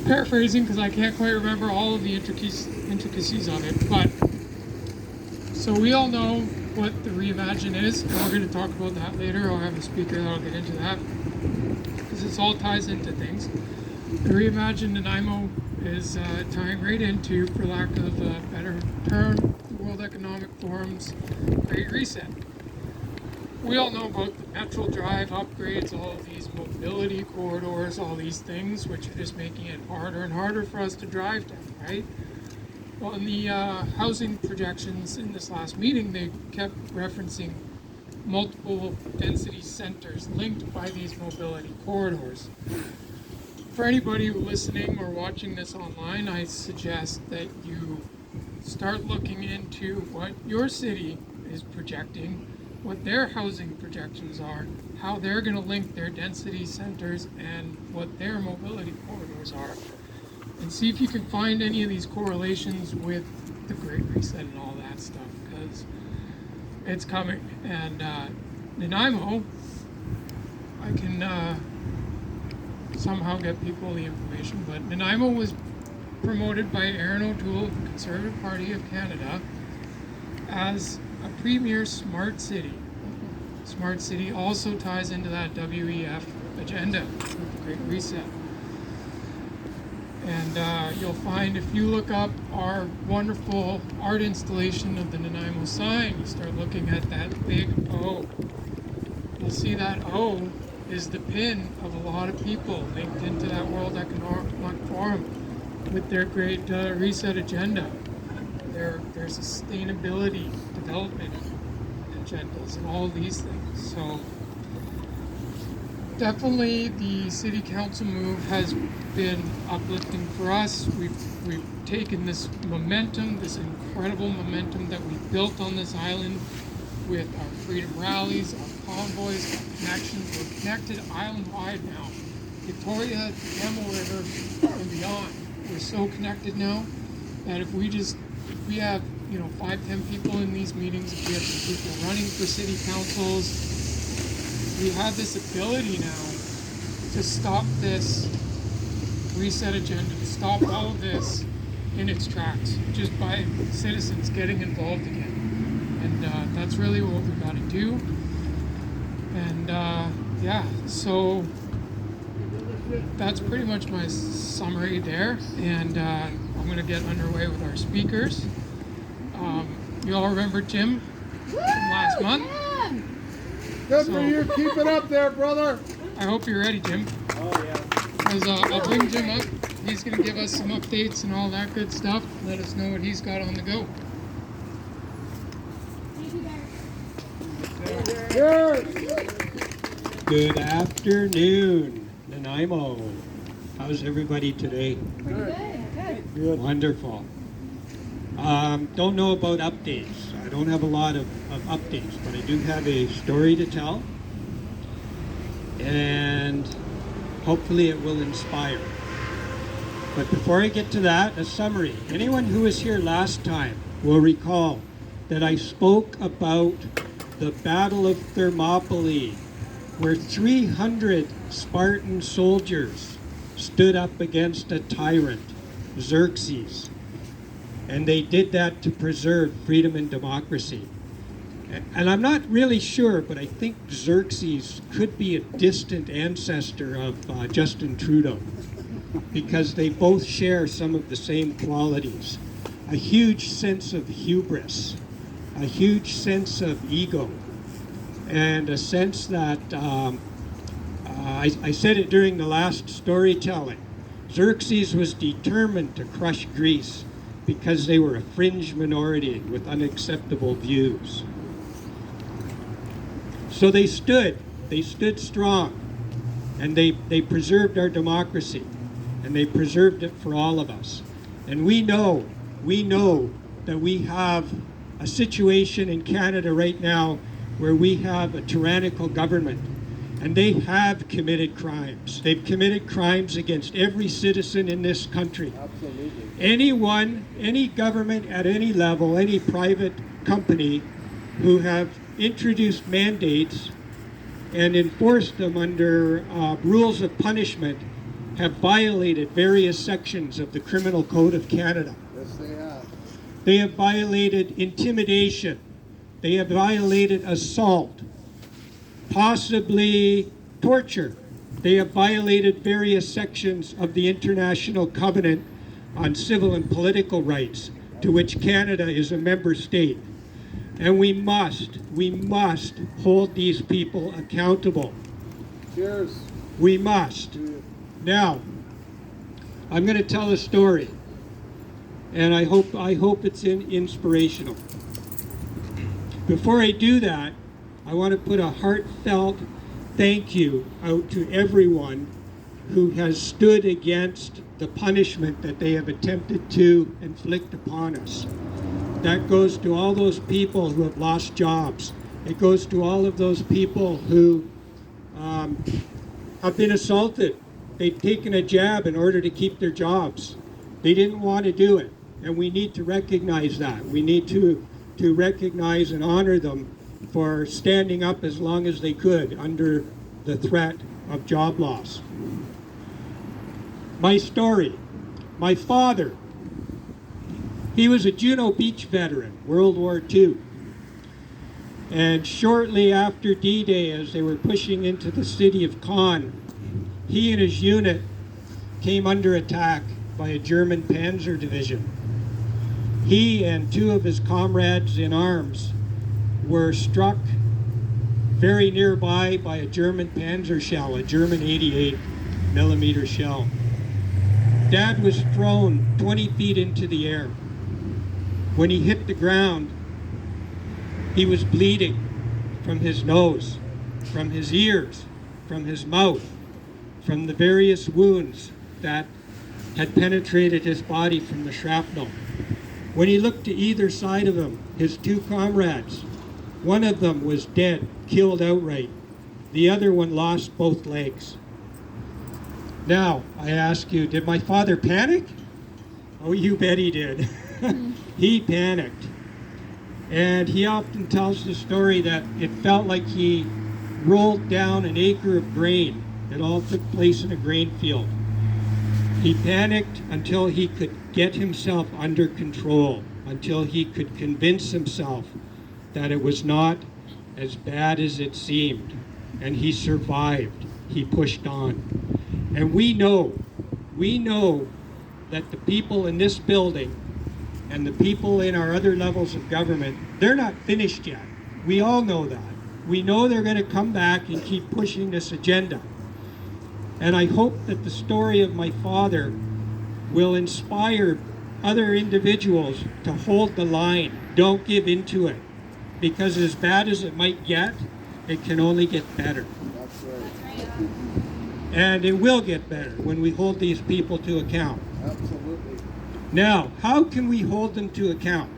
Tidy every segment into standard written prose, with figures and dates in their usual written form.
paraphrasing because I can't quite remember all of the intricacies of it, but so we all know what the Reimagine is, and we're going to talk about that later. I'll have a speaker that'll get into that because it all ties into things. The Reimagine Nanaimo is tying right into, for lack of a better term, the World Economic Forum's Great Reset. We all know about the Metro Drive upgrades, all of these mobility corridors, all these things, which are just making it harder and harder for us to drive down, right? Well, in the housing projections in this last meeting, they kept referencing multiple density centers linked by these mobility corridors. For anybody listening or watching this online, I suggest that you start looking into what your city is projecting, what their housing projections are, how they're going to link their density centers, and what their mobility corridors are. And see if you can find any of these correlations with the Great Reset and all that stuff, because it's coming. And Nanaimo, I can somehow get people the information, but Nanaimo was promoted by Aaron O'Toole of the Conservative Party of Canada as a premier smart city. Smart city also ties into that WEF agenda with the Great Reset. And you'll find, if you look up our wonderful art installation of the Nanaimo sign, you start looking at that big O. You'll see that O is the pin of a lot of people linked into that World Economic Forum with their Great Reset agenda, their sustainability development agendas, and all these things. So definitely the City Council move has been uplifting for us. We've taken this momentum, this incredible momentum that we built on this island with our freedom rallies, our convoys, our connections. We're connected island-wide now. Victoria, the Camel River, and beyond. We're so connected now that if we have 5-10 people in these meetings, if we have some people running for city councils, we have this ability now to stop this reset agenda, to stop all of this in its tracks, just by citizens getting involved again. And that's really what we've got to do. And so that's pretty much my summary there. And I'm going to get underway with our speakers. You all remember Jim from last month? Good for you. Keep it up there, brother. I hope you're ready, Jim. Oh, yeah. Because I'll bring Jim up. He's going to give us some updates and all that good stuff. Let us know what he's got on the go. Good afternoon, Nanaimo. How's everybody today? Good. Wonderful. Don't know about updates. I don't have a lot of updates, but I do have a story to tell. And hopefully it will inspire. But before I get to that, a summary. Anyone who was here last time will recall that I spoke about the Battle of Thermopylae, where 300 Spartan soldiers stood up against a tyrant, Xerxes. And they did that to preserve freedom and democracy. And I'm not really sure, but I think Xerxes could be a distant ancestor of Justin Trudeau, because they both share some of the same qualities. A huge sense of hubris, a huge sense of ego, and a sense that, I said it during the last storytelling, Xerxes was determined to crush Greece because they were a fringe minority with unacceptable views. So they stood strong, and they preserved our democracy, and they preserved it for all of us. And we know that we have a situation in Canada right now where we have a tyrannical government, and they have committed crimes. They've committed crimes against every citizen in this country. Absolutely. Anyone, any government at any level, any private company who have introduced mandates and enforced them under rules of punishment have violated various sections of the Criminal Code of Canada. Yes, they have. They have violated intimidation. They have violated assault, possibly torture. They have violated various sections of the International Covenant on Civil and Political Rights, to which Canada is a member state. And we must hold these people accountable. Cheers. We must. Now, I'm going to tell a story, and I hope it's inspirational. Before I do that, I want to put a heartfelt thank you out to everyone who has stood against the punishment that they have attempted to inflict upon us. That goes to all those people who have lost jobs. It goes to all of those people who have been assaulted. They've taken a jab in order to keep their jobs. They didn't want to do it, and we need to recognize that. We need to recognize and honor them for standing up as long as they could under the threat of job loss. My story. My father, he was a Juno Beach veteran, World War II. And shortly after D-Day, as they were pushing into the city of Caen, he and his unit came under attack by a German Panzer division. He and two of his comrades in arms were struck very nearby by a German Panzer shell, a German 88 millimeter shell. Dad was thrown 20 feet into the air. When he hit the ground, he was bleeding from his nose, from his ears, from his mouth, from the various wounds that had penetrated his body from the shrapnel. When he looked to either side of him, his two comrades, one of them was dead, killed outright. The other one lost both legs. Now, I ask you, did my father panic? Oh, you bet he did. He panicked. And he often tells the story that it felt like he rolled down an acre of grain. It all took place in a grain field. He panicked until he could get himself under control, until he could convince himself that it was not as bad as it seemed. And he survived. He pushed on. And we know that the people in this building and the people in our other levels of government, they're not finished yet. We all know that. We know they're going to come back and keep pushing this agenda. And I hope that the story of my father will inspire other individuals to hold the line. Don't give into it. Because as bad as it might get, it can only get better. That's right. And it will get better when we hold these people to account. Absolutely. Now, how can we hold them to account?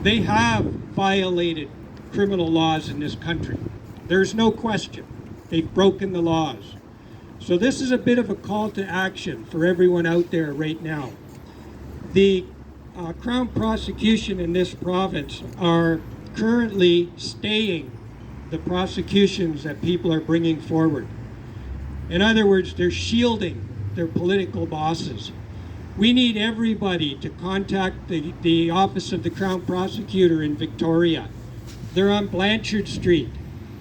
They have violated criminal laws in this country. There's no question. They've broken the laws. So this is a bit of a call to action for everyone out there right now. The Crown prosecution in this province are currently staying the prosecutions that people are bringing forward. In other words, they're shielding their political bosses. We need everybody to contact the Office of the Crown Prosecutor in Victoria. They're on Blanchard Street.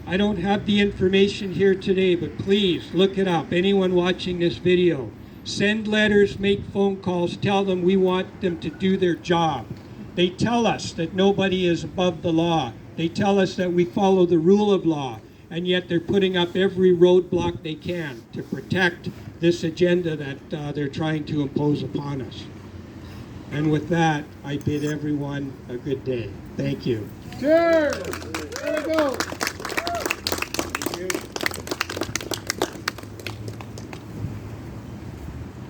I don't have the information here today, but please look it up. Anyone watching this video, send letters, make phone calls, tell them we want them to do their job. They tell us that nobody is above the law. They tell us that we follow the rule of law, and yet they're putting up every roadblock they can to protect this agenda that they're trying to impose upon us. And with that, I bid everyone a good day. Thank you. Cheers. There we go.